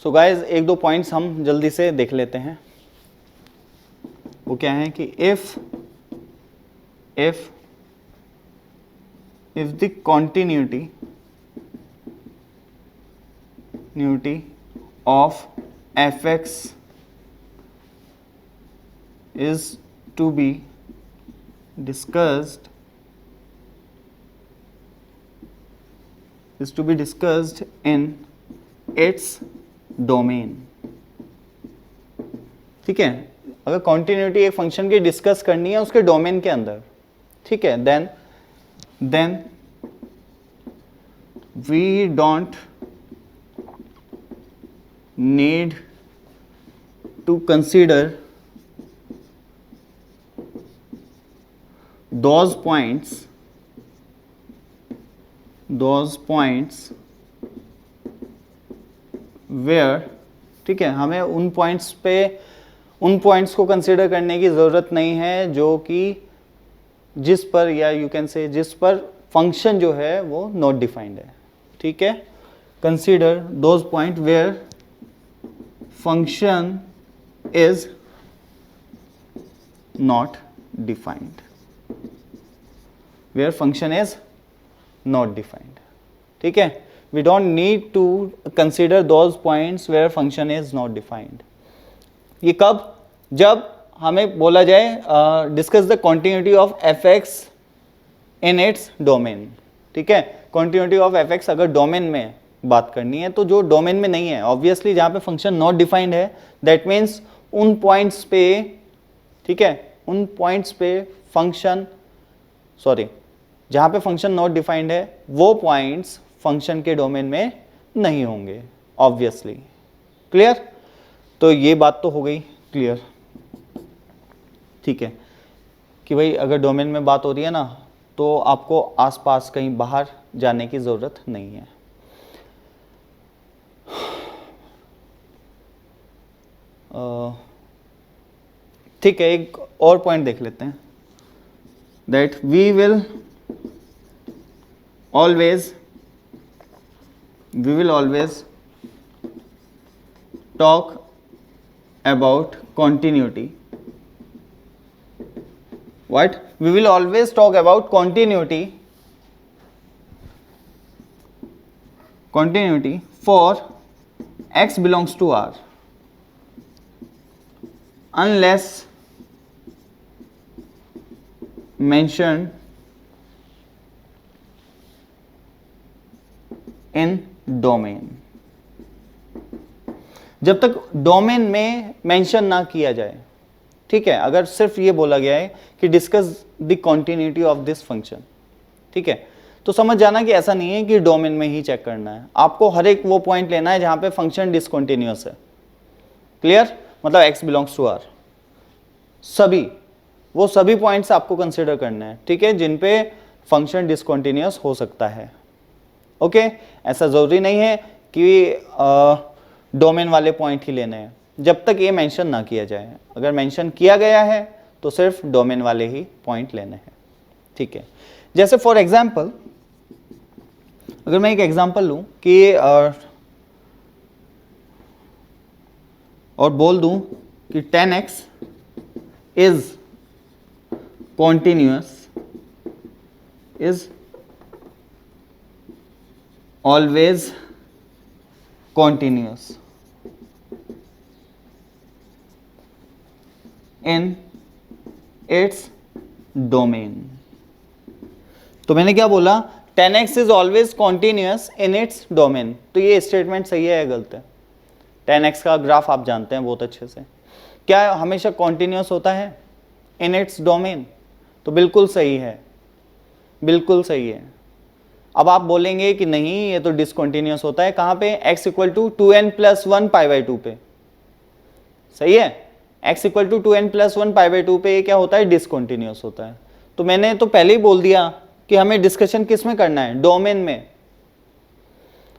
So guys एक दो points हम जल्दी से देख लेते हैं। वो क्या है कि if the continuity of fx is to be discussed in its domain। ठीक है, अगर कॉन्टिन्यूटी एक फंक्शन की डिस्कस करनी है उसके डोमेन के अंदर, ठीक है, then we don't need to consider those points where, ठीक है, हमें उन पॉइंट्स को कंसीडर करने की ज़रूरत नहीं है जो कि जिस पर, या यू कैन से जिस पर फंक्शन जो है वो नॉट डिफाइंड है। ठीक है, consider those point where function is not defined, where function is not defined। ठीक है, we don't need to consider those points where function is not defined। ये कब? जब हमें बोला जाए discuss the continuity of fx in its domain। ठीक है, continuity of fx अगर डोमेन में बात करनी है, तो जो डोमेन में नहीं है, ऑब्वियसली जहाँ पे फंक्शन नॉट डिफाइंड है, दैट मीन्स उन पॉइंट्स पे, ठीक है, उन पॉइंट्स पे फंक्शन, सॉरी, जहां पे फंक्शन नॉट डिफाइंड है वो पॉइंट्स फंक्शन के डोमेन में नहीं होंगे, ऑब्वियसली। क्लियर? तो ये बात तो हो गई क्लियर। ठीक है, कि भाई अगर डोमेन में बात हो रही है ना, तो आपको आसपास कहीं बाहर जाने की जरूरत नहीं है। ठीक है, एक और पॉइंट देख लेते हैं, that we will always talk about continuity। What? We will always talk about continuity for x belongs to R unless mentioned in domain. जब तक डोमेन में मेंशन ना किया जाए, ठीक है, अगर सिर्फ ये बोला गया है कि discuss the continuity of this function, ठीक है, तो समझ जाना कि ऐसा नहीं है कि डोमेन में ही चेक करना है, आपको हर एक वो पॉइंट लेना है जहां पे फंक्शन डिसकंटिन्यूअस है। क्लियर? मतलब x बिलोंग्स टू R, वो सभी पॉइंट्स आपको कंसिडर करना है, ठीक है, जिन पे फंक्शन डिसकंटिन्यूअस हो सकता है। ओके, ऐसा जरूरी नहीं है कि डोमेन वाले पॉइंट ही लेने हैं, जब तक ये मेंशन ना किया जाए। अगर मेंशन किया गया है तो सिर्फ डोमेन वाले ही पॉइंट लेने हैं। ठीक है, जैसे फॉर एग्जांपल, अगर मैं एक एग्जांपल लूं कि और बोल दूं कि 10x is continuous, is always continuous in its domain। तो मैंने क्या बोला? 10x is always continuous in its domain। तो ये स्टेटमेंट सही है या गलत है? 10x का ग्राफ आप जानते हैं बहुत अच्छे से, क्या हमेशा कॉन्टिन्यूस होता है इन इट्स डोमेन? तो बिल्कुल सही है, बिल्कुल सही है। अब आप बोलेंगे कि नहीं, ये तो डिसकंटिन्यूअस होता है, कहां पे? x इक्वल टू 2n+1 π/2 पे। सही है, x इक्वल टू 2n+1 π/2 पे ये क्या होता है? डिसकंटिन्यूअस होता है। तो मैंने तो पहले ही बोल दिया कि हमें डिस्कशन किस में करना है? डोमेन में।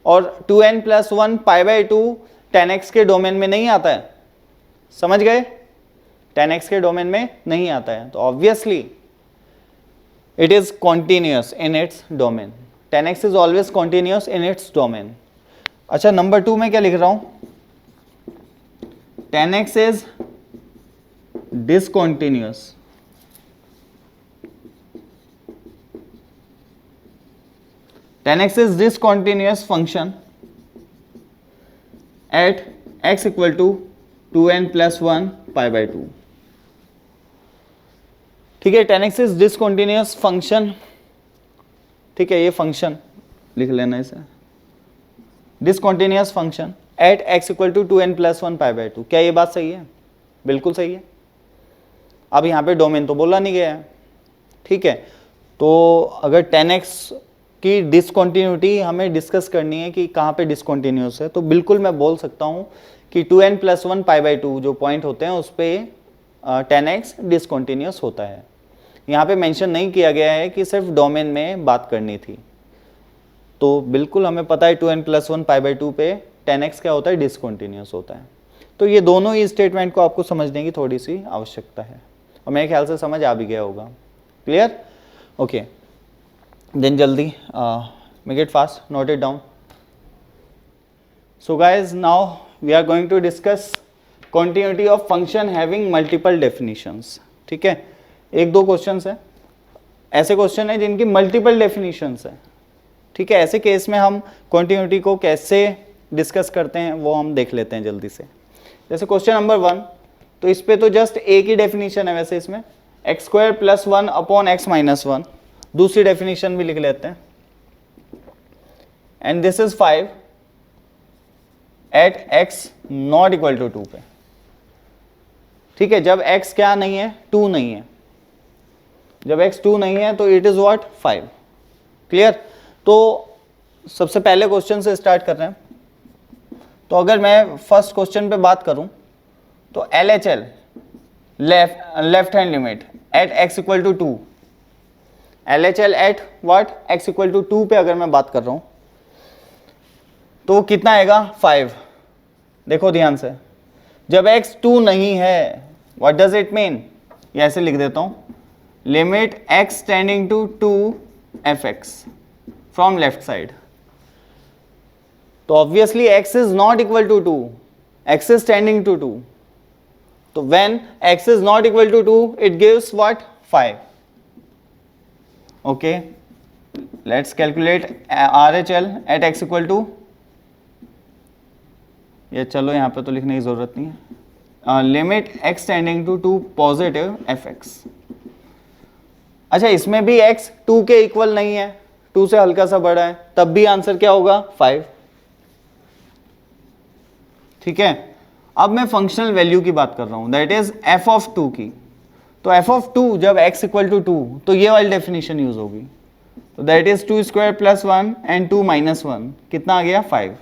और 2n+1 π/2 10x के डोमेन में नहीं आता है, समझ गए? 10x के डोमेन में नहीं आता है, तो obviously it is continuous in its domain. 10x is always continuous in its domain. अच्छा, नंबर 2 में क्या लिख रहा हूं? 10x is discontinuous function at x equal to 2n plus 1 pi by 2. ठीक है, 10x इज डिसकॉन्टिन्यूअस फंक्शन. ठीक है, ये फंक्शन लिख लेना इसे, discontinuous function at x equal to 2n plus 1 pi by 2. क्या ये बात सही है? बिल्कुल सही है. अब यहाँ पे डोमेन तो बोला नहीं गया है. ठीक है, तो अगर 10x की डिसकॉन्टिन्यूटी हमें डिस्कस करनी है कि कहाँ पे डिसकॉन्टिन्यूअस है, तो बिल्कुल मैं बोल सकता हूँ कि 2n प्लस 1 पाई बाई 2 जो पॉइंट होते हैं उस पर 10x डिसकॉन्टिन्यूअस होता है. यहाँ पे मेंशन नहीं किया गया है कि सिर्फ डोमेन में बात करनी थी, तो बिल्कुल हमें पता है 2n प्लस 1 पाई बाई 2 पे 10x क्या होता है? डिसकॉन्टिन्यूअस होता है. तो ये दोनों ही स्टेटमेंट को आपको समझने की थोड़ी सी आवश्यकता है, और मेरे ख्याल से समझ आ भी गया होगा. क्लियर? ओके, देन जल्दी make it fast, note it down. So guys, now we are going to discuss continuity of function having multiple definitions. ठीक है, एक दो क्वेश्चंस है, ऐसे क्वेश्चन है जिनकी मल्टीपल डेफिनेशंस है. ठीक है, ऐसे केस में हम कॉन्टिन्यूटी को कैसे डिस्कस करते हैं वो हम देख लेते हैं जल्दी से. जैसे क्वेश्चन नंबर 1, तो इस पे तो जस्ट एक ही डेफिनेशन है वैसे इसमें, x square plus 1 upon x minus 1. दूसरी डेफिनेशन भी लिख लेते हैं, and this is 5 at x not equal to 2 पे. ठीक है, जब x क्या नहीं है? 2 नहीं है. जब x 2 नहीं है तो इट इज व्हाट? 5. क्लियर? तो सबसे पहले क्वेश्चन से स्टार्ट कर रहे हैं. तो अगर मैं फर्स्ट क्वेश्चन पे बात करूं तो LHL left hand limit at x equal to 2, LHL at what? x equal to 2 पे अगर मैं बात कर रहा हूं तो वो कितना आएगा? 5. देखो ध्यान से, जब x 2 नहीं है, व्हाट डज इट मीन? ये ऐसे लिख देता हूं, limit x tending to 2 fx from left side. तो obviously x is not equal to 2, x is tending to 2. तो when x is not equal to 2 it gives what? 5. Okay, let's calculate RHL at x equal to, ये चलो यहाँ पे तो लिखने की जरूरत नहीं है, limit x tending to 2 positive fx. अच्छा, इसमें भी x 2 के इक्वल नहीं है, 2 से हल्का सा बड़ा है, तब भी आंसर क्या होगा? 5. ठीक है, अब मैं फंक्शनल वैल्यू की बात कर रहा हूं, दैट इज f ऑफ 2 की. तो f ऑफ 2 जब x इक्वल टू 2, तो ये वाली डेफिनेशन यूज होगी. तो that is 2 square plus 1 and 2 minus 1, कितना आ गया? 5.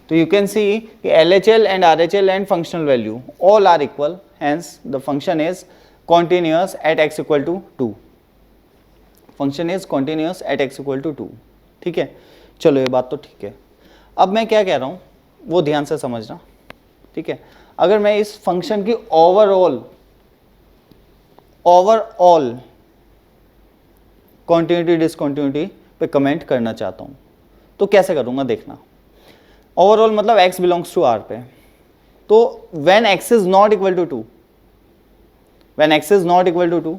तो यू कैन सी कि LHL and RHL and functional value all are equal, hence the function is continuous at x equal to 2. Function is continuous at x equal to 2. ठीक है, चलो ये बात तो ठीक है. अब मैं क्या कह रहा हूं वो ध्यान से समझना. ठीक है, अगर मैं इस फंक्शन की ओवरऑल कॉन्टिन्यूटी डिसकॉन्टिन्यूटी पे कमेंट करना चाहता हूं, तो कैसे करूंगा देखना. ओवरऑल मतलब x बिलोंग्स टू R पे. तो when x is not equal to 2, when x is not equal to 2,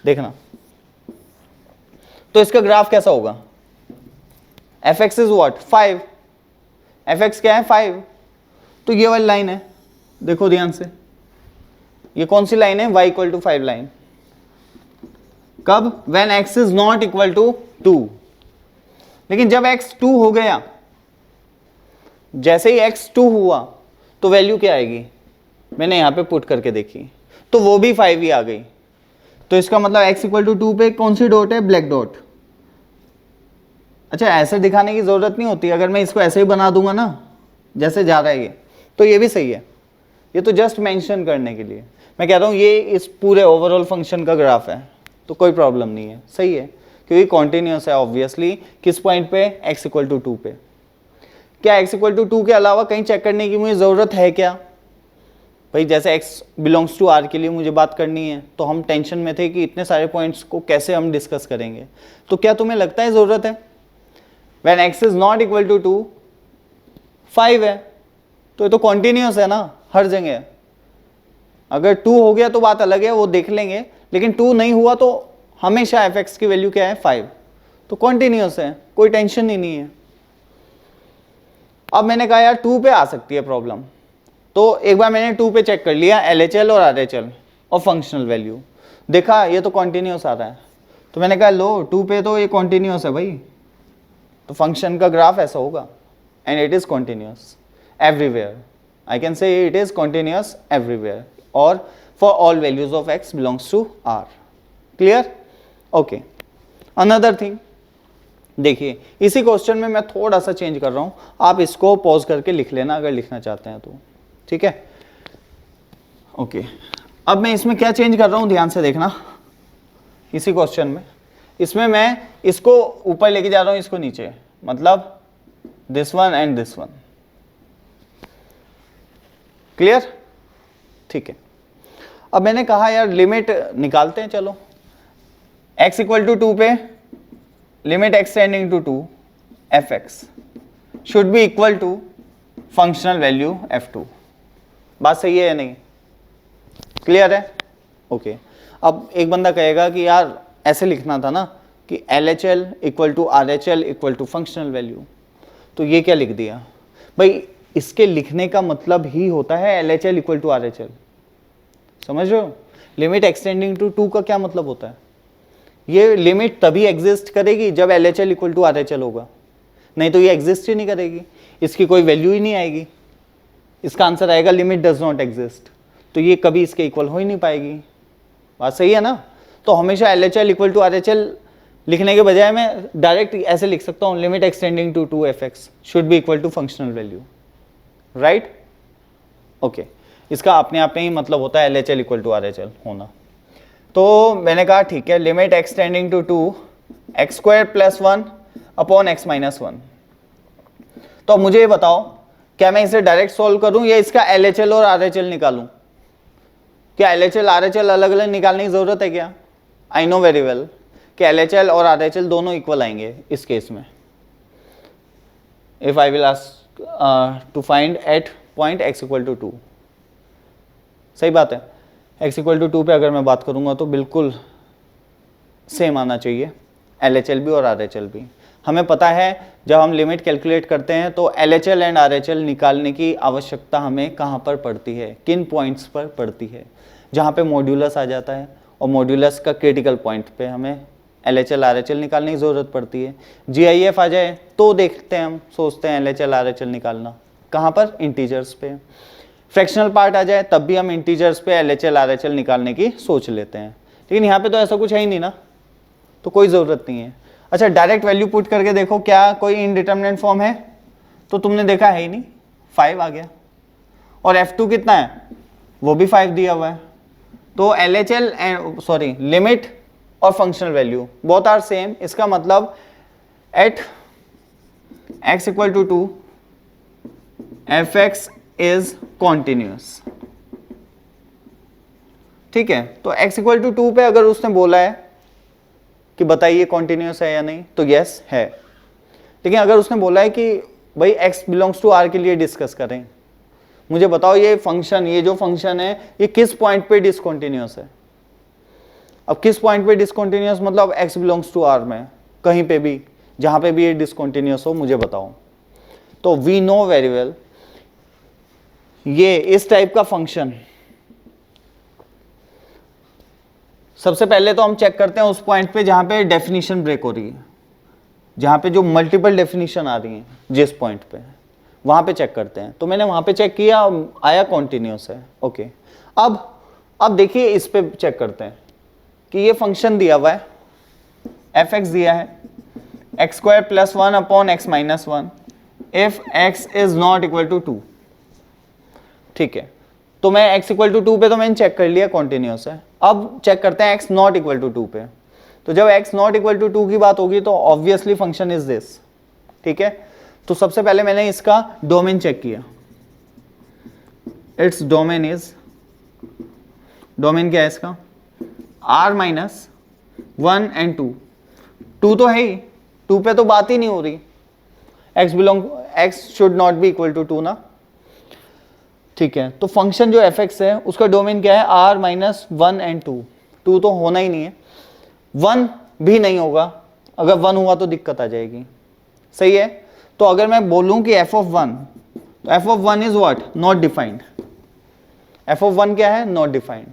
देखना तो इसका ग्राफ कैसा होगा? fx is what? 5. fx क्या है? 5. तो ये वाली लाइन है, देखो ध्यान से, ये कौन सी लाइन है? y equal to 5 line. कब? When x is not equal to 2. लेकिन जब x 2 हो गया, जैसे ही x 2 हुआ तो वैल्यू क्या आएगी? मैंने यहां पे पुट करके देखी, तो वो भी 5 ही आ गई. तो इसका मतलब x इक्वल टू 2 पे कौन सी डॉट है? Black dot. अच्छा, ऐसे दिखाने की जरूरत नहीं होती, अगर मैं इसको ऐसे ही बना दूंगा ना जैसे जा रहा है ये, तो ये भी सही है. ये तो जस्ट मेंशन करने के लिए मैं कह रहा हूँ, ये इस पूरे ओवरऑल फंक्शन का ग्राफ है, तो कोई प्रॉब्लम नहीं है, सही है, क्योंकि कॉन्टिन्यूअस है ऑब्वियसली. किस पॉइंट पे? x इक्वल टू 2 पे. क्या x इक्वल टू 2 के अलावा कहीं चेक करने की मुझे ज़रूरत है क्या? भाई जैसे x बिलोंग्स टू R के लिए मुझे बात करनी है, तो हम टेंशन में थे कि इतने सारे पॉइंट्स को कैसे हम डिस्कस करेंगे. तो क्या तुम्हें लगता है ज़रूरत है? When x is not equal to 2, 5 है, तो ये तो कॉन्टिन्यूअस है ना, हर जगह। अगर 2 हो गया तो बात अलग है, वो देख लेंगे, लेकिन 2 नहीं हुआ तो हमेशा f(x) की वैल्यू क्या है 5, तो कॉन्टिन्यूस है, कोई टेंशन ही नहीं है। अब मैंने कहा यार 2 पे आ सकती है प्रॉब्लम, तो एक बार मैंने 2 पे चेक कर लिया LHL और RHL और फंक्शनल वैल्यू, देखा ये तो कॉन्टिन्यूस आ रहा है, तो मैंने कहा लो 2 पे तो ये कॉन्टिन्यूस है भाई, तो फंक्शन का ग्राफ ऐसा होगा, and it is continuous everywhere, I can say it is continuous everywhere और for all values of x belongs to R। Clear? Okay. Another thing देखिए, इसी क्वेश्चन में मैं थोड़ा सा चेंज कर रहा हूं, आप इसको पॉज करके लिख लेना अगर लिखना चाहते हैं तो, ठीक है? ओके, अब मैं इसमें क्या चेंज कर रहा हूं ध्यान से देखना। इसी क्वेश्चन में, इसमें मैं इसको ऊपर लेके जा रहा हूं, इसको नीचे, मतलब this one and this one. Clear? ठीक है। अब मैंने कहा यार लिमिट निकालते हैं, चलो x इक्वल टू 2 पे limit x tending to 2 f(x) should be equal to functional value f2। बात सही है या नहीं? क्लियर है? ओके। अब एक बंदा कहेगा कि यार ऐसे लिखना था ना कि LHL equal to RHL equal to functional value, तो ये क्या लिख दिया भाई? इसके लिखने का मतलब ही होता है LHL इक्वल टू RHL, समझ रहे हो? लिमिट एक्सटेंडिंग टू 2 का क्या मतलब होता है? ये लिमिट तभी एग्जिस्ट करेगी जब LHL इक्वल टू RHL होगा, नहीं तो ये एग्जिस्ट ही नहीं करेगी, इसकी कोई वैल्यू ही नहीं आएगी। इसका आंसर आएगा लिमिट डज नॉट एग्जिस्ट, तो ये कभी इसके इक्वल हो ही नहीं पाएगी। बात सही है ना? तो हमेशा LHL इक्वल टू RHL लिखने के बजाय मैं डायरेक्ट ऐसे लिख सकता हूँ, लिमिट एक्सटेंडिंग टू 2f(x) should be equal to functional value, right? Okay, इसका अपने आप में ही मतलब होता है LHL इक्वल टू RHL होना। तो मैंने कहा ठीक है, लिमिट एक्सटेंडिंग टू 2x² + 1 अपॉन x - 1। तो अब मुझे ये बताओ, क्या मैं इसे डायरेक्ट सॉल्व करूं या इसका LHL और RHL निकालूं? क्या LHL RHL अलग अलग निकालने की जरूरत है क्या? आई नो वेरी वेल कि LHL और RHL दोनों इक्वल आएंगे इस केस में, if I will ask to find at point x equal to 2। सही बात है, x इक्वल टू 2 पे अगर मैं बात करूंगा तो बिल्कुल सेम आना चाहिए, LHL भी और RHL भी। हमें पता है जब हम लिमिट कैलकुलेट करते हैं तो LHL एंड RHL निकालने की आवश्यकता हमें कहाँ पर पड़ती है, किन पॉइंट्स पर पड़ती है? जहाँ पे मॉड्यूलस आ जाता है, और मॉड्यूलस का क्रिटिकल पॉइंट पे हमें LHL RHL निकालने की ज़रूरत पड़ती है। GIF आ जाए तो देखते हैं, हम सोचते हैं LHL RHL निकालना कहाँ पर, इंटीजर्स पे। फ्रैक्शनल पार्ट आ जाए तब भी हम इंटीजर्स पे LHL RHL निकालने की सोच लेते हैं, लेकिन यहाँ पे तो ऐसा कुछ है ही नहीं ना, तो कोई ज़रूरत नहीं है। अच्छा, डायरेक्ट वैल्यू पुट करके देखो क्या कोई इनडिटरमिनेट फॉर्म है? तो तुमने देखा है ही नहीं, 5 आ गया, और f2 कितना है? वो भी 5 दिया हुआ है। तो LHL एंड सॉरी लिमिट और functional value both are same, इसका मतलब at x equal to 2 f(x) is continuous. ठीक है, तो x इक्वल टू 2 पे अगर उसने बोला है कि बताइए कॉन्टिन्यूस है या नहीं, तो यस है। लेकिन अगर उसने बोला है कि भाई x बिलोंग्स टू r के लिए डिस्कस करें, मुझे बताओ ये फंक्शन, ये जो फंक्शन है ये किस पॉइंट पे डिसकंटिन्यूअस है? अब किस पॉइंट पे डिसकंटिन्यूअस मतलब x बिलोंग्स टू r में, कहीं पे भी जहां पे भी ये डिसकंटिन्यूअस हो मुझे बताओ। तो वी नो वेरी वेल ये इस टाइप का फंक्शन, सबसे पहले तो हम चेक करते हैं उस पॉइंट पे जहां पे डेफिनेशन ब्रेक हो रही है, जहां पे जो मल्टीपल डेफिनेशन आ रही है, जिस पॉइंट पे वहां पे चेक करते हैं। तो मैंने वहां पे चेक किया, आया कॉन्टिन्यूस है। ओके, अब देखिए इस पे चेक करते हैं कि ये फंक्शन दिया हुआ है, f(x) दिया है x² + 1 upon x - 1 if x is not equal to 2। ठीक है, तो मैं x इक्वल टू 2 पे तो मैंने चेक कर लिया कॉन्टिन्यूस है। अब चेक करते हैं x नॉट इक्वल टू 2 पे। तो जब x नॉट इक्वल टू 2 की बात होगी तो ऑब्वियसली फंक्शन इज दिस। ठीक है, तो सबसे पहले मैंने इसका डोमेन चेक किया, इट्स डोमेन इज, डोमेन क्या है इसका, r - 1 एंड 2। 2 तो है ही, 2 पे तो बात ही नहीं हो रही, x should not be equal to 2 ना। ठीक है, तो फंक्शन जो एफ एक्स है उसका डोमेन क्या है, आर माइनस 1 एंड 2। 2 तो होना ही नहीं है, 1 भी नहीं होगा, अगर 1 हुआ तो दिक्कत आ जाएगी। सही है, तो अगर मैं बोलूं कि एफ ऑफ 1, तो F of 1 is what, not defined. F of 1 क्या है, नॉट डिफाइंड।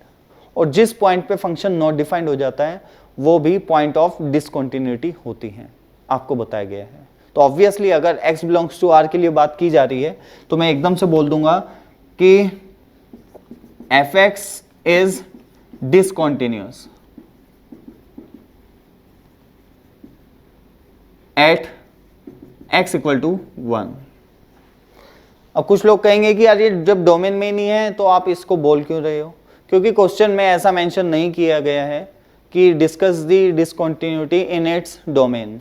और जिस पॉइंट पे फंक्शन नॉट डिफाइंड हो जाता है वो भी पॉइंट ऑफ डिसकंटिन्यूटी होती है, आपको बताया गया है। तो ऑब्वियसली अगर x बिलोंग्स टू r के लिए बात की जा रही है तो मैं एकदम से बोल दूंगा कि f x is discontinuous at x equal to 1। अब कुछ लोग कहेंगे कि यार ये जब डोमेन में नहीं है तो आप इसको बोल क्यों रहे हो, क्योंकि क्वेश्चन में ऐसा मेंशन नहीं किया गया है कि discuss the discontinuity in its domain.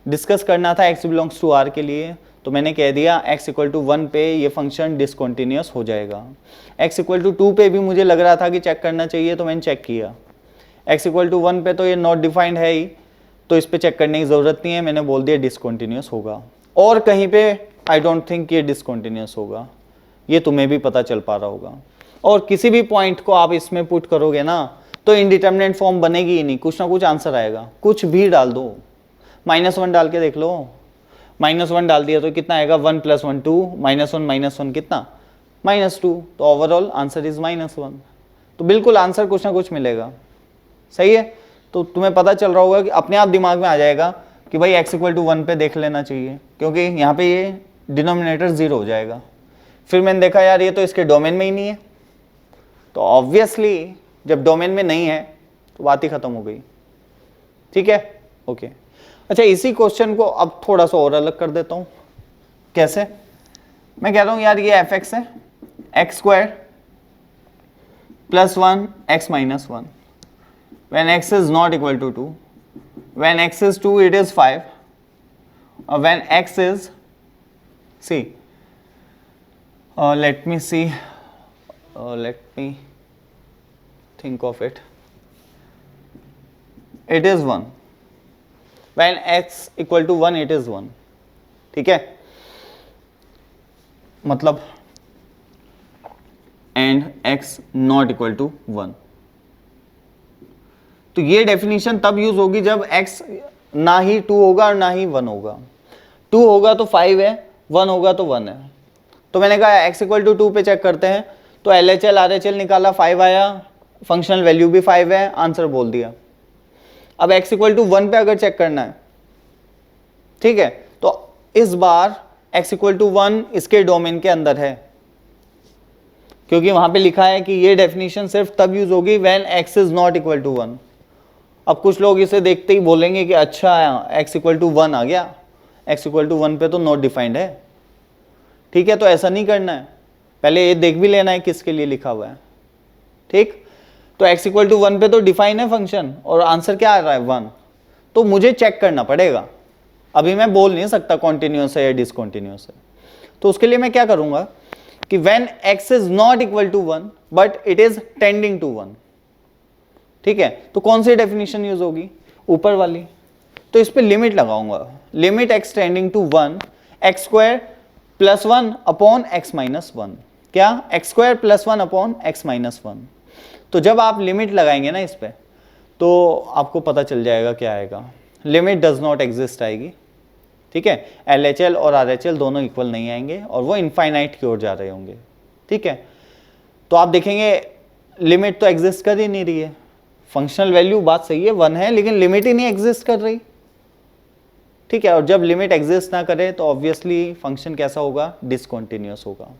Discuss करना था x बिलोंग्स टू r के लिए, तो मैंने कह दिया x इक्वल टू 1 पे ये फंक्शन डिसकंटिन्यूअस हो जाएगा। x इक्वल टू 2 पे भी मुझे लग रहा था कि चेक करना चाहिए, तो मैंने चेक किया। x इक्वल टू 1 पे तो ये नॉट डिफाइंड है ही, तो इस पे चेक करने की ज़रूरत नहीं है, मैंने बोल दिया डिसकंटिन्यूअस होगा। और कहीं पे आई डोंट थिंक ये डिसकंटिन्यूअस होगा, ये तुम्हें भी पता चल पा रहा होगा। और किसी भी पॉइंट को आप इसमें पुट करोगे ना तो इनडिटरमिनेट फॉर्म बनेगी ही नहीं, कुछ ना कुछ आंसर आएगा, कुछ भी डाल दो। -1 डाल के देख लो, -1 डाल दिया तो कितना आएगा, 1 + 1 2, -1 कितना, -2, तो ओवरऑल आंसर इज -1। तो बिल्कुल आंसर कुछ ना कुछ मिलेगा। सही है, तो तुम्हें पता चल रहा होगा कि अपने आप दिमाग में आ जाएगा कि भाई x इक्वल टू 1 पे देख लेना चाहिए, क्योंकि यहाँ पे ये डिनोमिनेटर 0 हो जाएगा। फिर मैंने देखा यार ये तो इसके डोमेन में ही नहीं है, तो ऑब्वियसली जब डोमेन में नहीं है तो बात ही खत्म हो गई। ठीक है, ओके। अच्छा, इसी क्वेश्चन को अब थोड़ा सा और अलग कर देता हूँ। कैसे, मैं कह रहा हूँ यार ये एफ एक्स है, x² + 1 x - 1 when x is not equal to 2, when x is 2 it is 5, or when x is, see, let me see, let me think of it, it is 1, when x equal to 1 it is 1। ठीक है, मतलब and x not equal to 1। तो ये definition तब use होगी जब x ना ही 2 होगा और ना ही 1 होगा। 2 होगा तो 5 है, 1 होगा तो 1 है। तो मैंने कहा x इक्वल टू 2 पे चेक करते हैं, तो LHL RHL निकाला, 5 आया, फंक्शनल वैल्यू भी 5 है, आंसर बोल दिया। अब x इक्वल टू 1 पे अगर चेक करना है, ठीक है, तो इस बार x इक्वल टू 1 इसके डोमेन के अंदर है, क्योंकि वहां पे लिखा है कि ये डेफिनेशन सिर्फ तब यूज होगी when x is not equal to 1। अब कुछ लोग इसे देखते ही बोलेंगे कि अच्छा x इक्वल टू 1 आ गया, x इक्वल टू 1 पे तो नॉट डिफाइंड है। ठीक है, तो ऐसा नहीं करना है, पहले ये देख भी लेना है किसके लिए लिखा हुआ है। ठीक, तो x इक्वल टू 1 पे तो डिफाइन है फंक्शन, और आंसर क्या आ रहा है, 1। तो मुझे चेक करना पड़ेगा, अभी मैं बोल नहीं सकता कॉन्टिन्यूअस है या डिसकॉन्टिन्यूअस है। तो उसके लिए मैं क्या करूंगा कि when x is not equal to 1 but it is tending to 1। ठीक है, तो कौन सी डेफिनेशन यूज होगी, ऊपर वाली। तो इस पे लिमिट लगाऊंगा, limit x tending to 1 x² + 1 upon x - 1। क्या, x² + 1 अपॉन x - 1। तो जब आप लिमिट लगाएंगे ना इस पे, तो आपको पता चल जाएगा क्या आएगा, लिमिट डज नॉट एग्जिस्ट आएगी। ठीक है, LHL और RHL दोनों इक्वल नहीं आएंगे और वो इनफाइनाइट की ओर जा रहे होंगे। ठीक है, तो आप देखेंगे लिमिट तो एग्जिस्ट कर ही नहीं रही है, फंक्शनल वैल्यू बात सही है 1 है, लेकिन लिमिट ही नहीं एग्जिस्ट कर रही। ठीक है, और जब लिमिट एग्जिस्ट ना करे तो ऑब्वियसली फंक्शन कैसा होगा, डिसकंटिन्यूअस होगा।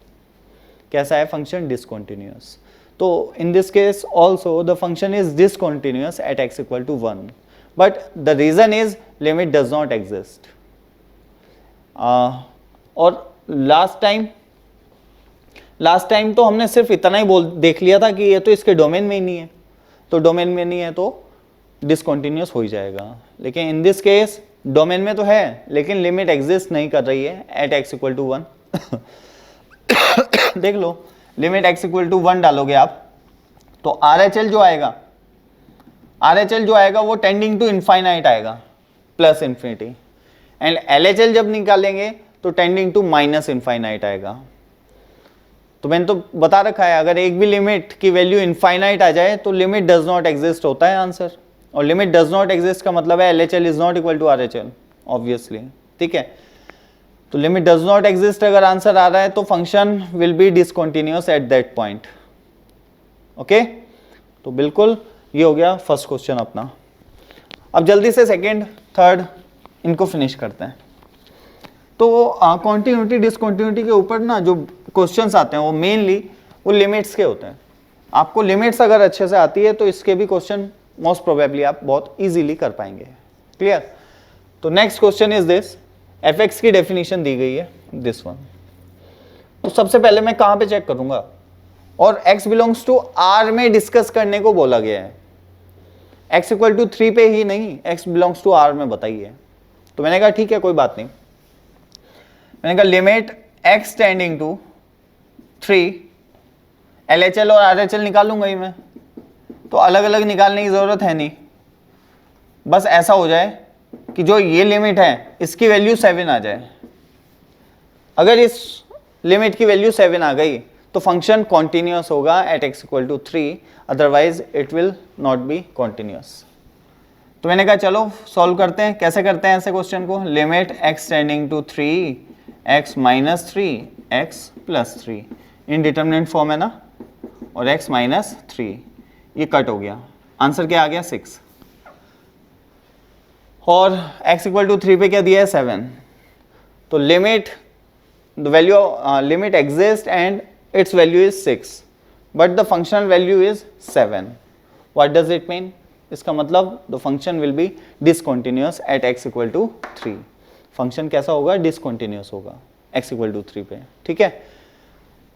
कैसा है फंक्शन, डिसकंटिन्यूअस। तो in this case also the function is discontinuous at x equal to 1, but the reason is limit does not exist. और लास्ट टाइम तो हमने सिर्फ इतना ही देख लिया था कि ये तो इसके डोमेन में ही नहीं है, तो डोमेन में नहीं है तो डिसकंटिन्यूअस हो ही जाएगा। लेकिन इन दिस केस डोमेन में तो है, लेकिन लिमिट एग्जिस्ट नहीं कर रही है एट x इक्वल टू 1। देख लो, लिमिट x इक्वल टू 1 डालोगे आप, तो RHL जो आएगा वो टेंडिंग टू इनफाइनाइट आएगा, प्लस इन्फिनिटी, एंड LHL जब निकालेंगे तो टेंडिंग टू माइनस इनफाइनाइट आएगा। तो मैंने तो बता रखा है, अगर एक भी लिमिट की वैल्यू इनफाइनाइट आ जाए तो लिमिट डज नॉट एग्जिस्ट होता है आंसर, और लिमिट डज नॉट एग्जिस्ट का मतलब है LHL is not equal to RHL obviously, ठीक है। तो लिमिट डज नॉट एग्जिस्ट अगर आंसर आ रहा है तो function will be discontinuous at that point, okay. तो बिल्कुल ये हो गया फर्स्ट क्वेश्चन अपना। अब जल्दी से सेकंड थर्ड इनको फिनिश करते हैं। तो कॉन्टिन्यूटी डिसकंटिन्यूटी के ऊपर ना जो क्वेश्चंस आते हैं वो मेनली वो लिमिट्स के होते हैं। आपको लिमिट्स अगर अच्छे से आती है तो इसके भी क्वेश्चन मोस्ट प्रोबेबली आप बहुत इजीली कर पाएंगे, क्लियर। तो next question is this, fx की डेफिनेशन दी गई है दिस वन। तो सबसे पहले मैं कहां पे चेक करूंगा, और x बिलोंग्स टू R में डिस्कस करने को बोला गया है, x इक्वल टू 3 पे ही नहीं, x बिलोंग्स टू R में बताइए। तो मैंने कहा ठीक है कोई बात नहीं, मैंने कहा limit x tending to 3, LHL और RHL निकालूंगा ही मैं, तो अलग अलग निकालने की जरूरत है नहीं, बस ऐसा हो जाए कि जो ये लिमिट है इसकी वैल्यू 7 आ जाए। अगर इस लिमिट की वैल्यू 7 आ गई तो फंक्शन कॉन्टिन्यूअस होगा at x equal to 3, otherwise it will not be continuous. तो मैंने कहा चलो सॉल्व करते हैं। कैसे करते हैं ऐसे क्वेश्चन को, limit x tending to 3, x minus 3, x plus 3, indeterminate form है ना, और x माइनस 3, ये कट हो गया, आंसर क्या आ गया 6, और x इक्वल टू 3 पे क्या दिया है 7। तो limit the value limit exist and its value is 6 but the functional value is 7। What does it mean, इसका मतलब the function will be discontinuous at x equal to 3। Function कैसा होगा, discontinuous होगा x इक्वल टू 3 पे, ठीक है,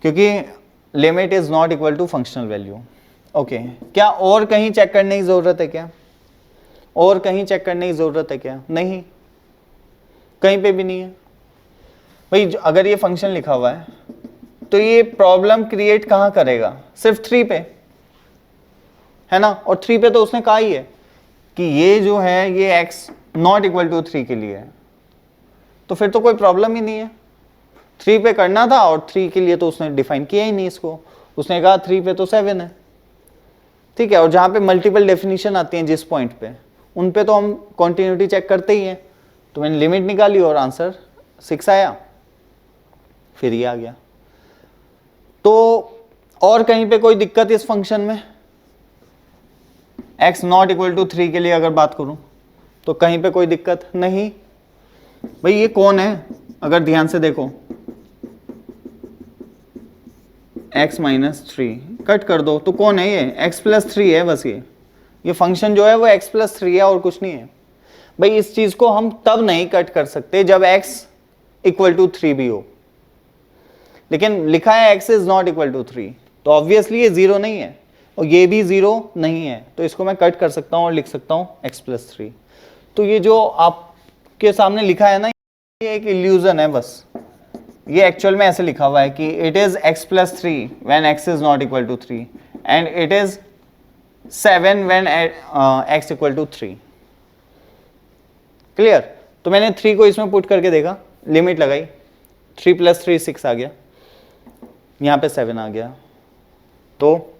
क्योंकि limit is not equal to functional value, okay. क्या और कहीं चेक करने की जरूरत है क्या, और कहीं चेक करने की जरूरत है क्या, नहीं, कहीं पे भी नहीं है भाई। अगर ये फंक्शन लिखा हुआ है तो ये प्रॉब्लम क्रिएट कहां करेगा, सिर्फ 3 पे है ना, और 3 पे तो उसने कहा ही है कि ये जो है ये x नॉट इक्वल टू 3 के लिए है, तो फिर तो कोई प्रॉब्लम ही नहीं है। 3 पे करना था और 3 के लिए तो उसने डिफाइन किया ही नहीं इसको, उसने कहा 3 पे तो 7 है, ठीक है। और जहां पे मल्टीपल डेफिनेशन आती हैं जिस पॉइंट पे, उन पे तो हम कॉन्टिन्यूटी चेक करते ही हैं। तो मैंने लिमिट निकाली और आंसर 6 आया, फिर ये आ गया। तो और कहीं पे कोई दिक्कत इस फंक्शन में, x नॉट इक्वल टू 3 के लिए अगर बात करूं तो कहीं पे कोई दिक्कत नहीं। भाई ये कौन है, अगर ध्यान से देखो, x माइनस 3 कट कर दो तो कौन है ये, x प्लस 3 है बस। ये फंक्शन जो है वो x प्लस 3 है और कुछ नहीं है। भाई इस चीज को हम तब नहीं कट कर सकते जब x इक्वल टू 3 भी हो, लेकिन लिखा है x is not equal to 3, तो ऑब्वियसली ये 0 नहीं है और ये भी 0 नहीं है, तो इसको मैं कट कर सकता हूं और लिख सकता हूं x प्लस 3। तो ये जो आपके सामने लिखा है ना, ये एक इल्यूजन है बस। ये एक्चुअल में ऐसे लिखा हुआ है कि it is x plus 3 when x is not equal to 3 and it is 7 when x equal to 3, clear. तो मैंने 3 को इसमें पुट करके देखा, लिमिट लगाई, 3 प्लस 3 6 आ गया, यहाँ पे 7 आ गया, तो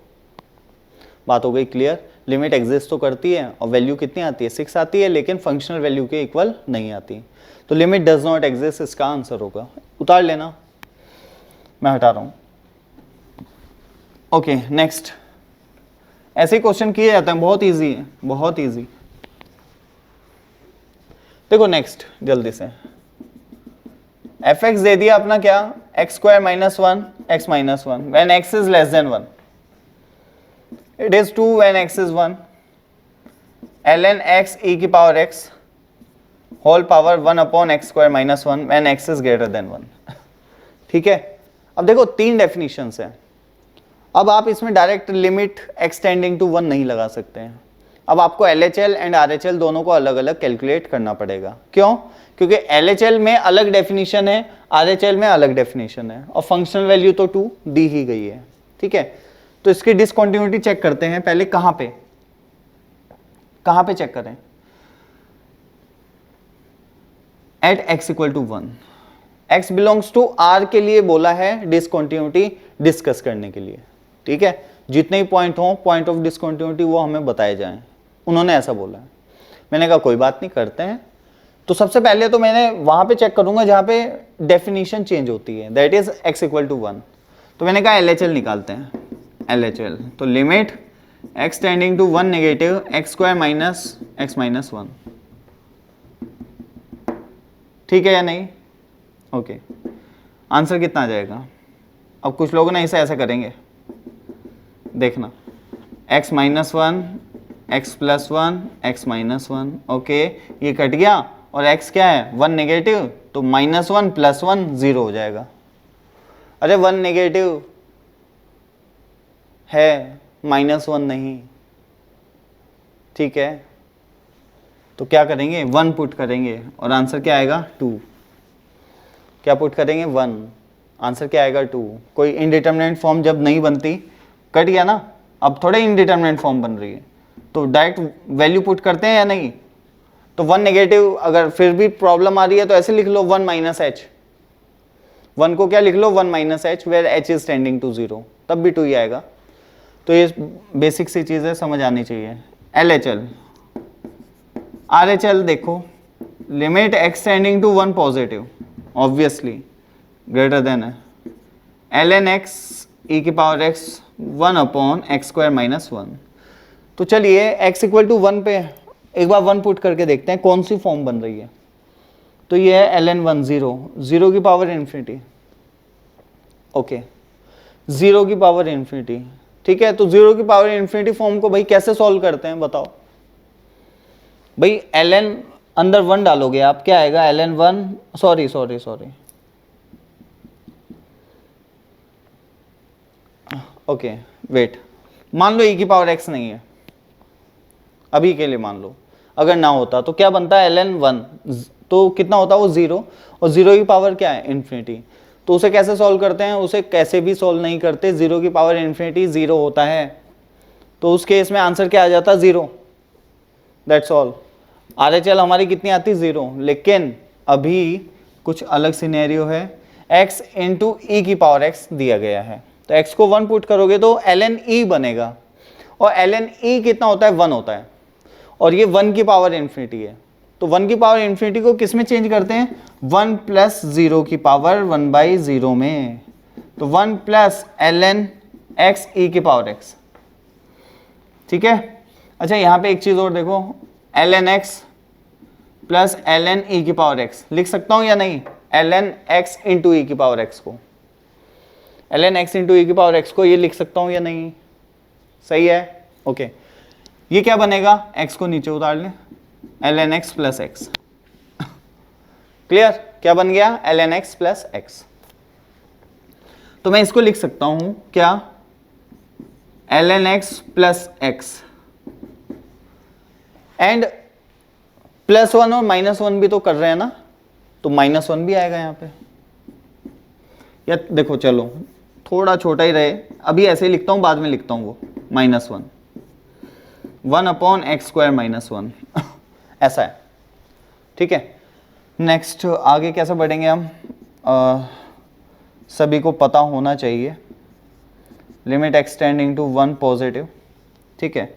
बात हो गई क्लियर। लिमिट एग्जिस्ट तो करती है और वैल्यू कितनी आती है, 6 आती है, लेकिन फंक्शनल वैल्यू के इक्वल नहीं आती। तो लिमिट डज नॉट एग्जिस्ट इसका आंसर होगा, उतार लेना, मैं हटा रहा हूं। ओके नेक्स्ट, ऐसे क्वेश्चन किए जाते हैं, बहुत इजी है, बहुत इजी। देखो नेक्स्ट जल्दी से, fx दे दिया अपना क्या, x square minus 1 x minus 1 when x is less than 1, it is 2 when x is 1, ln x e की power x whole power 1 upon x square minus 1 when x is greater than 1। ठीक है, अब देखो 3 definitions है। अब आप इसमें direct limit x tending to 1 नहीं लगा सकते हैं। अब आपको LHL एंड RHL दोनों को अलग अलग कैलकुलेट करना पड़ेगा। क्यों? क्योंकि LHL में अलग डेफिनेशन है, RHL में अलग डेफिनेशन है, और फंक्शनल वैल्यू तो 2 दी ही गई है। ठीक है, तो इसकी डिसकंटिन्यूटी चेक करते हैं पहले। कहां पे चेक करें? At x equal to 1, x belongs to R के लिए बोला है डिसकंटिन्यूटी डिस्कस करने के लिए, ठीक है। जितने ही पॉइंट हों पॉइंट ऑफ डिसकंटिन्यूटी वो हमें बताए जाएं, उन्होंने ऐसा बोला है। मैंने कहा कोई बात नहीं, करते हैं। तो सबसे पहले तो मैंने वहां पे चेक करूंगा जहां पे डेफिनेशन चेंज होती है, that is x equal to 1। तो मैंने कहा LHL निकालते हैं, LHL। तो limit x tending to 1 negative x square minus x minus 1, ठीक है या नहीं? ओके, आंसर कितना आ जाएगा? अब कुछ लोग ना इसे ऐसा करेंगे, देखना, x minus 1 x plus 1 x minus 1, okay, ये कट गया और x क्या है 1 नेगेटिव, तो माइनस 1 प्लस 1 0 हो जाएगा। अरे 1 नेगेटिव है, माइनस 1 नहीं, ठीक है। तो क्या करेंगे, 1 पुट करेंगे और आंसर क्या आएगा 2। क्या पुट करेंगे 1, आंसर क्या आएगा 2। कोई इनडिटरमिनेट फॉर्म जब नहीं बनती, कट गया ना, अब थोड़े इनडिटरमिनेट फॉर्म बन रही है, तो डायरेक्ट वैल्यू पुट करते हैं या नहीं? तो 1 नेगेटिव अगर फिर भी प्रॉब्लम आ रही है तो ऐसे लिख लो 1 माइनस एच, 1 को क्या लिख लो 1 minus h, where h is tending to 0, तब भी 2 ही आएगा। तो ये बेसिक सी चीज़ है, समझ आनी चाहिए। LHL RHL देखो, limit x tending to 1 positive obviously greater than है ln x e की power x 1 upon x square minus 1। तो चलिए x इक्वल टू 1 पे एक बार 1 पुट करके देखते हैं कौन सी फॉर्म बन रही है। तो ये है ln 1 0 की पावर इन्फिनिटी, ओके, 0 की पावर इन्फिनिटी, ठीक है। तो 0 की पावर इन्फिनिटी फॉर्म को भाई कैसे सॉल्व करते हैं बताओ? भाई ln अंदर 1 डालोगे आप, क्या आएगा ln 1, सॉरी ओके वेट, मान लो e की पावर x नहीं है, अभी के लिए मान लो, अगर ना होता तो क्या बनता है ln 1, तो कितना होता है वो 0, और 0 की पावर क्या है इन्फिनिटी। तो उसे कैसे सॉल्व करते हैं? उसे कैसे भी सॉल्व नहीं करते, 0 की पावर इन्फिनिटी 0 होता है, तो उस केस में आंसर क्या आ जाता 0, दैट्स ऑल। RHL हमारी कितनी आती 0, लेकिन अभी कुछ अलग सिनेरियो है, x इंटू ई की पावर x दिया गया है, तो x को 1 पुट करोगे तो ln e बनेगा, और ln e कितना होता है 1 होता है, और ये 1 की पावर इन्फिनिटी है। तो 1 की पावर इन्फिनिटी को किस में चेंज करते हैं? 1 प्लस 0 की पावर 1/0 में, तो 1 प्लस ln x e की पावर x, ठीक है। अच्छा यहाँ पे एक चीज और देखो, ln x plus ln e की पावर x लिख सकता हूं या नहीं? ln x इंटू ई की पावर x को, ln x इंटू ई की पावर x को ये लिख सकता हूं या नहीं? सही है, ओके। ये क्या बनेगा, x को नीचे उतार लें, ln x plus x, clear? क्या बन गया ln x प्लस x। तो मैं इसको लिख सकता हूं क्या, ln x plus x, and plus 1 और माइनस 1 भी तो कर रहे हैं ना, तो माइनस 1 भी आएगा यहाँ पे। या देखो चलो थोड़ा छोटा ही रहे, अभी ऐसे ही लिखता हूँ, बाद में लिखता हूँ वो minus 1 upon x square minus 1 ऐसा है, ठीक है। नेक्स्ट आगे कैसे बढ़ेंगे हम, सभी को पता होना चाहिए, limit x tending to 1 positive, ठीक है,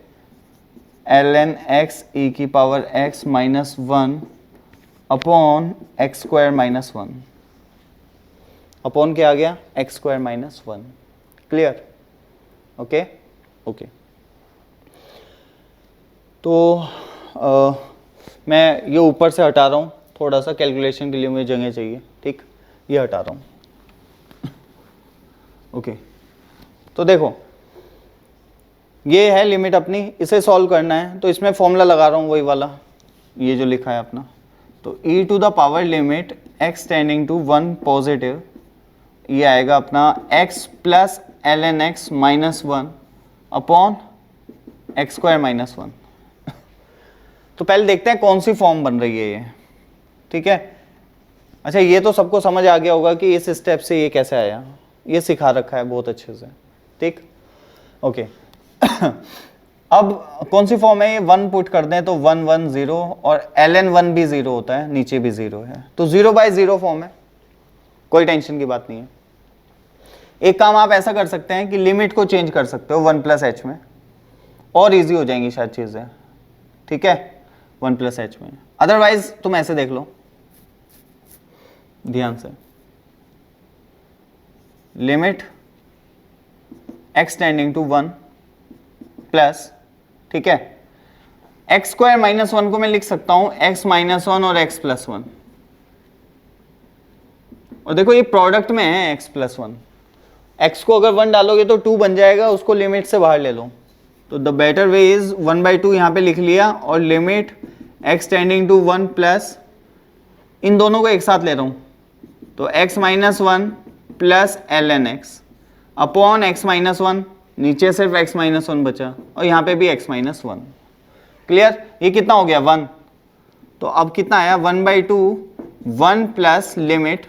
ln x e की power x minus 1 upon x square minus 1, upon क्या आ गया x square minus 1, clear? Okay okay. तो मैं ये ऊपर से हटा रहा हूँ, थोड़ा सा कैलकुलेशन के लिए मुझे जगह चाहिए, ठीक, ये हटा रहा हूँ, ओके। तो देखो ये है लिमिट अपनी, इसे सॉल्व करना है, तो इसमें फॉर्मूला लगा रहा हूँ वही वाला, ये जो लिखा है अपना, तो e to the power limit x tending to 1 positive, ये आएगा अपना x plus ln x minus 1 upon x square minus 1। तो पहले देखते हैं कौन सी फॉर्म बन रही है ये, ठीक है। अच्छा ये तो सबको समझ आ गया होगा कि इस स्टेप से ये कैसे आया, ये सिखा रखा है बहुत अच्छे से, ठीक, ओके। अब कौन सी फॉर्म है ये, 1 पुट कर दें तो 1 1 0, और ln 1 भी 0 होता है, नीचे भी 0 है, तो 0/0 फॉर्म है, कोई टेंशन की बात नहीं है। एक काम आप ऐसा कर सकते हैं कि लिमिट को चेंज कर सकते हो 1 प्लस एच में, और इजी हो जाएंगी शायद चीजें, ठीक है, 1 प्लस एच में। अदरवाइज तुम ऐसे देख लो ध्यान से, limit x tending to 1 plus, ठीक है, एक्स स्क्वायर माइनस 1 को मैं लिख सकता हूं x माइनस 1 और x प्लस 1, और देखो ये प्रोडक्ट में है x प्लस 1, x को अगर 1 डालोगे तो 2 बन जाएगा, उसको लिमिट से बाहर ले लो, तो द बेटर वे इज 1/2 यहां पे लिख लिया, और limit x tending to 1 plus, इन दोनों को एक साथ ले रहा हूं, तो x minus 1 plus ln x upon x minus 1, नीचे सिर्फ x माइनस 1 बचा, और यहाँ पे भी x माइनस 1। क्लियर? ये कितना हो गया 1, तो अब कितना आया 1/2, 1 प्लस लिमिट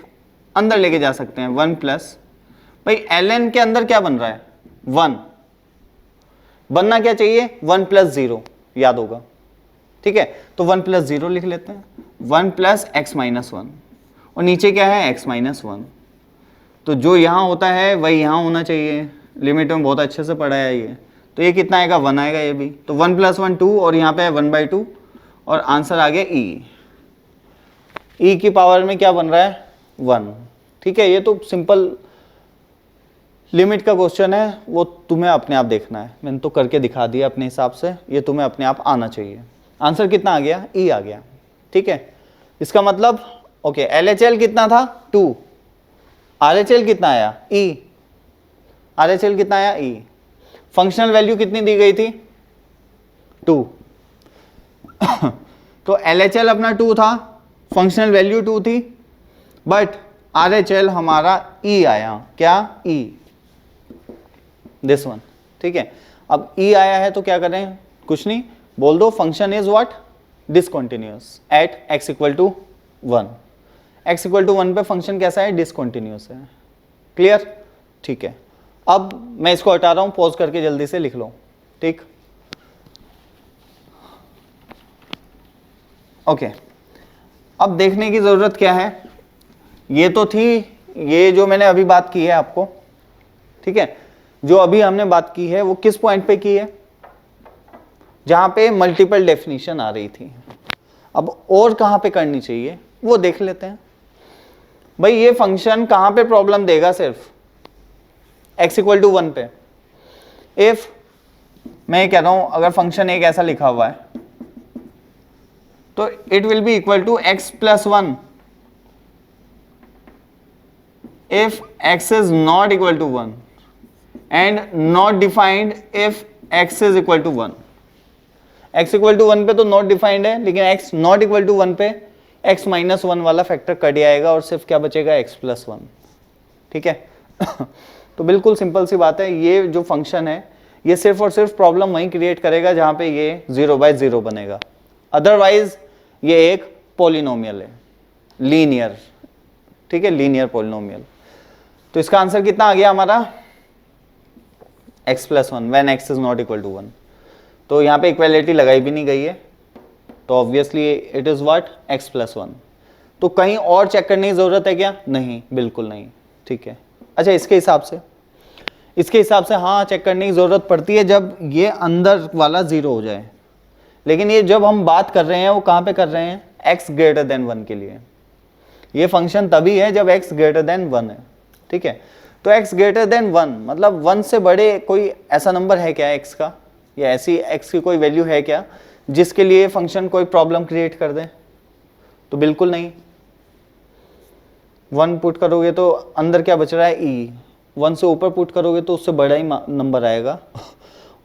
अंदर लेके जा सकते हैं 1 प्लस, भाई ln के अंदर क्या बन रहा है 1, बनना क्या चाहिए 1 प्लस 0, याद होगा, ठीक है, तो 1 प्लस 0 लिख लेते हैं, 1 प्लस x माइनस 1, और नीचे क्या है x माइनस 1, तो जो यहाँ होता है वही यहाँ होना चाहिए, लिमिट में बहुत अच्छे से पढ़ा है ये, तो ये कितना आएगा 1 आएगा ये भी, तो 1 प्लस 1 2, और यहाँ पे है 1/2, और आंसर आ गया e की पावर में क्या बन रहा है 1, ठीक है। ये तो सिंपल लिमिट का क्वेश्चन है, वो तुम्हें अपने आप देखना है, मैंने तो करके दिखा दिया अपने हिसाब से, ये तुम्हें अपने आप आना चाहिए। आंसर कितना आ गया e आ गया, ठीक है। इसका मतलब ओके, LHL कितना था 2, RHL कितना आया e, RHL कितना आया e, फंक्शनल वैल्यू कितनी दी गई थी 2 तो LHL अपना 2 था, फंक्शनल वैल्यू 2 थी, बट RHL हमारा e आया, क्या e, दिस वन, ठीक है। अब e आया है तो क्या करें, कुछ नहीं, बोल दो function is what, discontinuous at x equal to 1, x equal to 1 पे फंक्शन कैसा है, डिसकंटिन्यूअस है। क्लियर? ठीक है। अब मैं इसको हटा रहा हूं, पॉज करके जल्दी से लिख लो, ठीक, ओके। अब देखने की जरूरत क्या है, ये तो थी, ये जो मैंने अभी बात की है आपको, ठीक है, जो अभी हमने बात की है वो किस पॉइंट पे की है, जहां पे मल्टीपल डेफिनेशन आ रही थी। अब और कहां पे करनी चाहिए वो देख लेते हैं। भाई ये फंक्शन कहां पे प्रॉब्लम देगा, सिर्फ x इक्वल टू 1 पे। इफ मैं ये कह रहा हूं अगर फंक्शन एक ऐसा लिखा हुआ है तो it will be equal to x plus 1 if x is not equal to 1 and not defined if x is equal to 1। x equal to 1 पे तो नॉट डिफाइंड है, लेकिन x नॉट इक्वल टू 1 पे x माइनस 1 वाला factor cut जाएगा और सिर्फ क्या बचेगा x प्लस 1, ठीक है तो बिल्कुल सिंपल सी बात है, ये जो फंक्शन है ये सिर्फ और सिर्फ प्रॉब्लम वहीं क्रिएट करेगा जहां पे ये 0/0 बनेगा, अदरवाइज ये एक पॉलिनोमियल है, लीनियर, ठीक है, लीनियर पॉलिनोमियल। तो इसका आंसर कितना आ गया हमारा x plus 1 when x is not equal to 1। तो यहाँ पे इक्वालिटी लगाई भी नहीं गई है, तो obviously it is what x plus 1। तो कहीं और चेक करने की जरूरत है क्या, नहीं, बिल्कुल नहीं, ठीक है। अच्छा इसके हिसाब से हाँ चेक करने की जरूरत पड़ती है जब ये अंदर वाला 0 हो जाए, लेकिन ये जब हम बात कर रहे हैं वो कहाँ पे कर रहे हैं, x ग्रेटर देन 1 के लिए। ये फंक्शन तभी है जब x ग्रेटर देन 1 है, ठीक है। तो x ग्रेटर देन 1 मतलब 1 से बड़े कोई ऐसा नंबर है क्या x का, या ऐसी x की कोई वैल्यू है क्या जिसके लिए फंक्शन कोई प्रॉब्लम क्रिएट कर दे, तो बिल्कुल नहीं। 1 पुट करोगे तो अंदर क्या बच रहा है e, 1 से ऊपर पुट करोगे तो उससे बड़ा ही नंबर आएगा,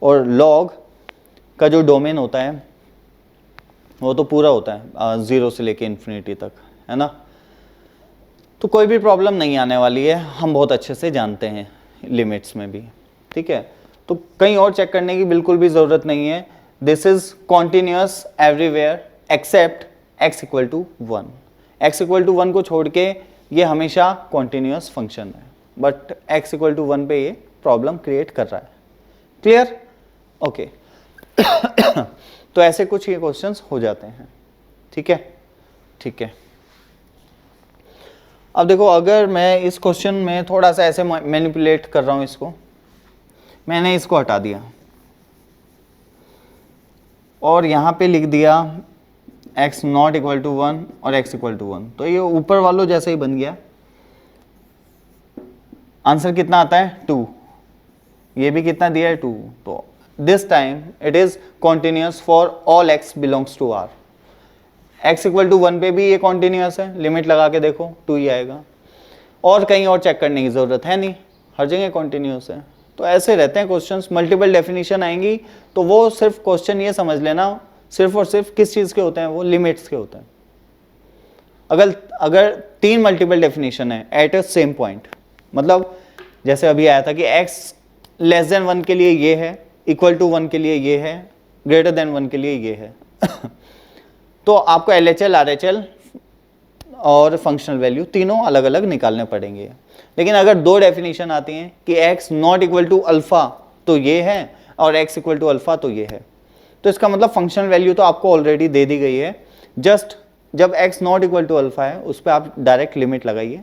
और log का जो डोमेन होता है वो तो पूरा होता है 0 से लेके इन्फिनिटी तक, है ना। तो कोई भी प्रॉब्लम नहीं आने वाली है, हम बहुत अच्छे से जानते हैं लिमिट्स में भी, ठीक है। तो कहीं और चेक करने की बिल्कुल भी ज़रूरत नहीं है, this is continuous everywhere except x equal to 1। x equal to 1 को छोड़ के ये हमेशा कॉन्टिन्यूअस फंक्शन है, बट x इक्वल टू 1 पे ये प्रॉब्लम क्रिएट कर रहा है। क्लियर? ओके तो ऐसे कुछ ये क्वेश्चंस हो जाते हैं, ठीक है, ठीक है। अब देखो, अगर मैं इस क्वेश्चन में थोड़ा सा ऐसे मैनिपुलेट कर रहा हूँ, इसको मैंने इसको हटा दिया और यहाँ पे लिख दिया x नॉट इक्वल टू 1 और x इक्वल टू 1, तो ये ऊपर वालों जैसे ही बन गया। आंसर कितना आता है 2, ये भी कितना दिया है 2। तो this time it is continuous for all x belongs to R। x equal to 1 पे भी ये कॉन्टिन्यूस है, लिमिट लगा के देखो 2 ही आएगा, और कहीं और चेक करने की जरूरत है नहीं, हर जगह कॉन्टिन्यूस है। तो ऐसे रहते हैं क्वेश्चंस, मल्टीपल डेफिनेशन आएंगी तो वो सिर्फ क्वेश्चन ये समझ लेना सिर्फ और सिर्फ किस चीज़ के होते हैं, वो लिमिट्स के होते हैं। अगर 3 मल्टीपल डेफिनेशन है एट अ सेम पॉइंट, मतलब जैसे अभी आया था कि x लेस देन 1 के लिए ये है, इक्वल टू 1 के लिए ये है, ग्रेटर देन 1 के लिए ये है तो आपको LHL RHL और फंक्शनल वैल्यू तीनों अलग अलग निकालने पड़ेंगे। लेकिन अगर 2 डेफिनेशन आती हैं कि x not equal to alpha तो ये है और x इक्वल टू अल्फा तो ये है, तो इसका मतलब फंक्शनल वैल्यू तो आपको ऑलरेडी दे दी गई है। जस्ट जब x not equal to alpha है उस पर आप डायरेक्ट लिमिट लगाइए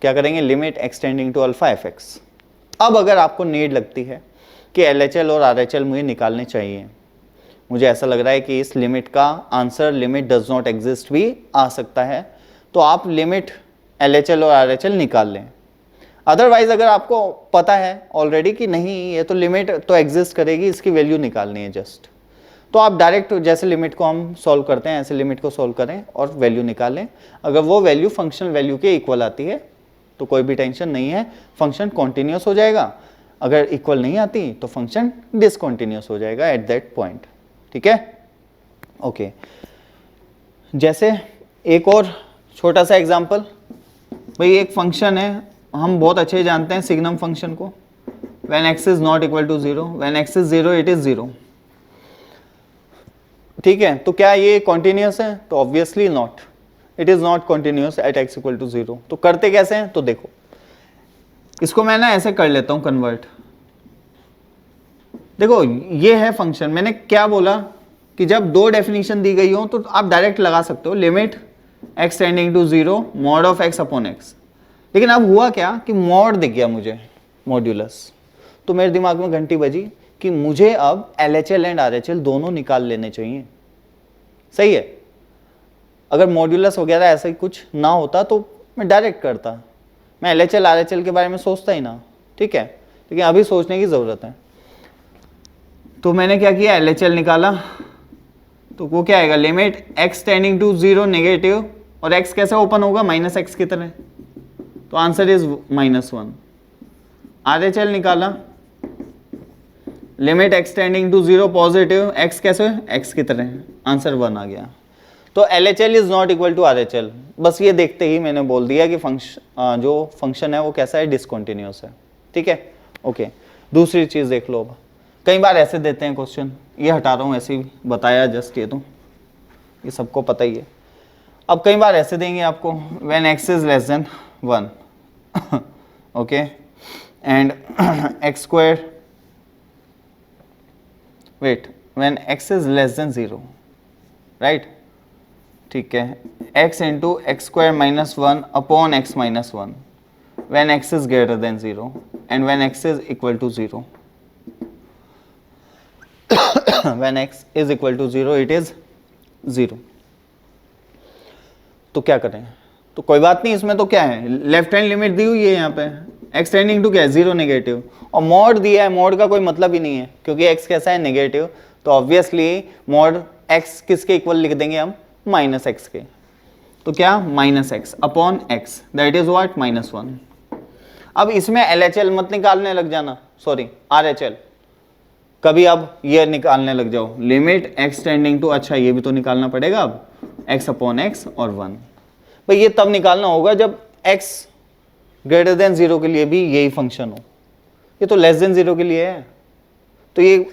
क्या करेंगे, limit x tending to alpha fx। अब अगर आपको नीड लगती है कि LHL और RHL मुझे निकालने चाहिए, मुझे ऐसा लग रहा है कि इस लिमिट का answer limit does not exist भी आ सकता है, तो आप लिमिट LHL और RHL निकाल लें। अदरवाइज अगर आपको पता है ऑलरेडी कि नहीं ये तो लिमिट तो एग्जिस्ट करेगी, इसकी वैल्यू निकालनी है जस्ट, तो आप डायरेक्ट जैसे लिमिट को हम सॉल्व करते हैं ऐसे लिमिट को सॉल्व करें और वैल्यू निकालें। अगर वो वैल्यू फंक्शनल वैल्यू के इक्वल आती है तो कोई भी टेंशन नहीं है, फंक्शन कॉन्टिन्यूस हो जाएगा। अगर इक्वल नहीं आती तो फंक्शन डिसकॉन्टिन्यूस हो जाएगा एट दैट पॉइंट। ठीक है, ओके। जैसे एक और छोटा सा एग्जांपल, भाई एक फंक्शन है, हम बहुत अच्छे जानते हैं सिग्नम फंक्शन को, when x is not equal to 0, when x is 0 it is 0। ठीक है, तो क्या ये कॉन्टिन्यूस है? तो obviously not, it is not continuous at x equal to 0। तो करते कैसे हैं, तो देखो इसको मैं ना ऐसे कर लेता हूं कन्वर्ट। देखो ये है फंक्शन, मैंने क्या बोला कि जब 2 डेफिनेशन दी गई हो तो आप डायरेक्ट लगा सकते हो limit x tending to 0 mod of x upon x। लेकिन अब हुआ क्या कि मॉड दिख गया मुझे, मॉड्यूलस, तो मेरे दिमाग में घंटी बजी कि मुझे अब LHL एंड RHL दोनों निकाल लेने चाहिए। सही है, अगर मॉड्यूलस वगैरह ऐसा ही कुछ ना होता तो मैं डायरेक्ट करता, मैं LHL RHL के बारे में सोचता ही ना। ठीक है, लेकिन अभी सोचने की ज़रूरत है। तो मैंने क्या किया, LHL निकाला, तो वो क्या आएगा, limit x tending to 0 negative, और x कैसे ओपन होगा, माइनस एक्स की तरह, तो आंसर इज -1। RHL निकाला, limit x tending to 0 positive, x कैसे, x की तरह, आंसर 1 आ गया। तो LHL is not equal to RHL, बस ये देखते ही मैंने बोल दिया कि जो फंक्शन है वो कैसा है, डिसकंटिन्यूअस है। ठीक है, ओके। दूसरी चीज देख लो, अब कई बार ऐसे देते हैं क्वेश्चन, ये हटा रहा हूँ ऐसे ही बताया जस्ट, ये तो ये सबको पता ही है। अब कई बार ऐसे देंगे आपको, when x is less than 1 okay, and x square, wait, when x is less than 0, right, ठीक है, x into x square minus 1 upon x minus 1, when x is greater than 0 and when x is equal to 0। when x is equal to 0 it is 0। तो क्या करें, तो कोई बात नहीं, इसमें तो क्या है, लेफ्ट हैंड लिमिट दी हुई है यहाँ पे, x टेंडिंग टू क्या है, 0 नेगेटिव, और मॉड दिया है, मॉड का कोई मतलब ही नहीं है क्योंकि x कैसा है, नेगेटिव, तो ऑब्वियसली मॉड x किसके इक्वल लिख देंगे हम, माइनस एक्स के। तो क्या, minus x upon x, that is what, -1। अब इसमें LHL मत निकालने लग जाना, सॉरी RHL, कभी अब ये निकालने लग जाओ, लिमिट x टेंडिंग टू, अच्छा ये भी तो निकालना पड़ेगा अब, x अपॉन एक्स और 1। भाई ये तब निकालना होगा जब x ग्रेटर देन 0 के लिए भी यही फंक्शन हो, ये तो लेस देन 0 के लिए है, तो ये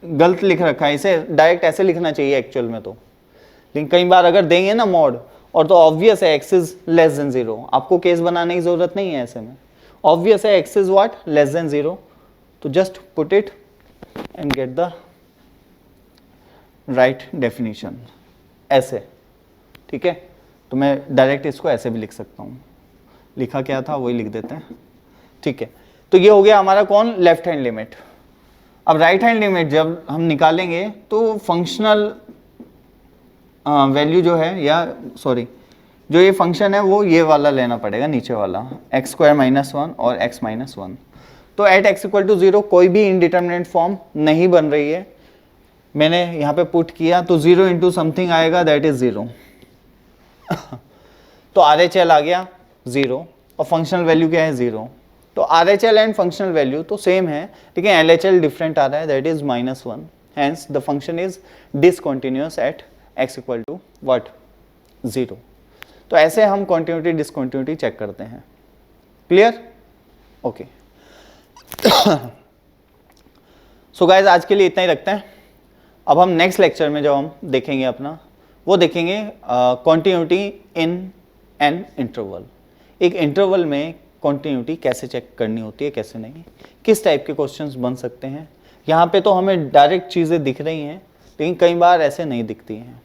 गलत लिख रखा है, इसे डायरेक्ट ऐसे लिखना चाहिए एक्चुअल में तो। लेकिन कई बार अगर देंगे ना मॉड, और तो ऑब्वियस है x इज लेस देन 0, आपको केस बनाने की जरूरत नहीं है ऐसे में, ऑब्वियस है x is what, less than 0, तो just put it and get the right definition, ऐसे। ठीक है, तो मैं डायरेक्ट इसको ऐसे भी लिख सकता हूँ, लिखा क्या था वही लिख देते हैं, ठीक है। तो ये हो गया हमारा कौन, लेफ्ट हैंड लिमिट। अब राइट हैंड लिमिट जब हम निकालेंगे तो फंक्शनल वैल्यू जो है, या सॉरी जो ये फंक्शन है वो ये वाला लेना पड़ेगा, नीचे वाला एक्स स्क्वायर माइनस वन और एक्स माइनस वन। तो एट एक्स इक्वल टू 0 कोई भी इनडिटर्मिनेट फॉर्म नहीं बन रही है, मैंने यहाँ पे पुट किया तो 0 इंटू समथिंग आएगा, दैट इज 0। तो RHL आ गया 0 और फंक्शनल वैल्यू क्या है 0। तो RHL एंड फंक्शनल वैल्यू तो सेम है, लेकिन LHL डिफरेंट आ रहा है, that is -1। Hence the function is discontinuous at x equal to what, 0। तो ऐसे हम कॉन्टिन्यूटी डिसकंटिन्यूटी चेक करते हैं। क्लियर? ओके। सो गाइज आज के लिए इतना ही रखते हैं। अब हम नेक्स्ट लेक्चर में जब हम देखेंगे अपना, वो देखेंगे कॉन्टिन्यूटी इन एन इंटरवल। एक इंटरवल में कॉन्टिन्यूटी कैसे चेक करनी होती है, कैसे नहीं, किस टाइप के क्वेश्चंस बन सकते हैं। यहाँ पे तो हमें डायरेक्ट चीज़ें दिख रही हैं, लेकिन कई बार ऐसे नहीं दिखती हैं।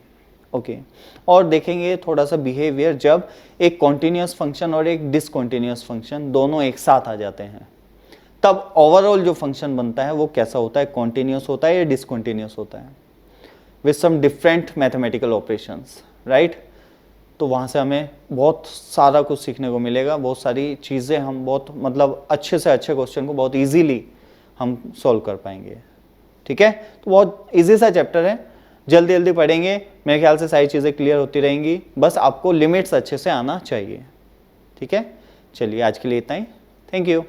ओके। और देखेंगे थोड़ा सा बिहेवियर जब एक कॉन्टिन्यूस फंक्शन और एक डिसकॉन्टिन्यूस फंक्शन दोनों एक साथ आ जाते हैं, तब ओवरऑल जो फंक्शन बनता है वो कैसा होता है, कॉन्टिन्यूस होता है या डिसकॉन्टिन्यूस होता है, with some different mathematical operations, right. तो वहाँ से हमें बहुत सारा कुछ सीखने को मिलेगा, बहुत सारी चीज़ें हम बहुत मतलब अच्छे से अच्छे क्वेश्चन को बहुत इजीली हम सॉल्व कर पाएंगे। ठीक है, तो बहुत इजी सा चैप्टर है, जल्दी जल्दी पढ़ेंगे, मेरे ख्याल से सारी चीज़ें क्लियर होती रहेंगी, बस आपको लिमिट्स अच्छे से आना चाहिए। ठीक है, चलिए आज के लिए इतना ही, थैंक यू।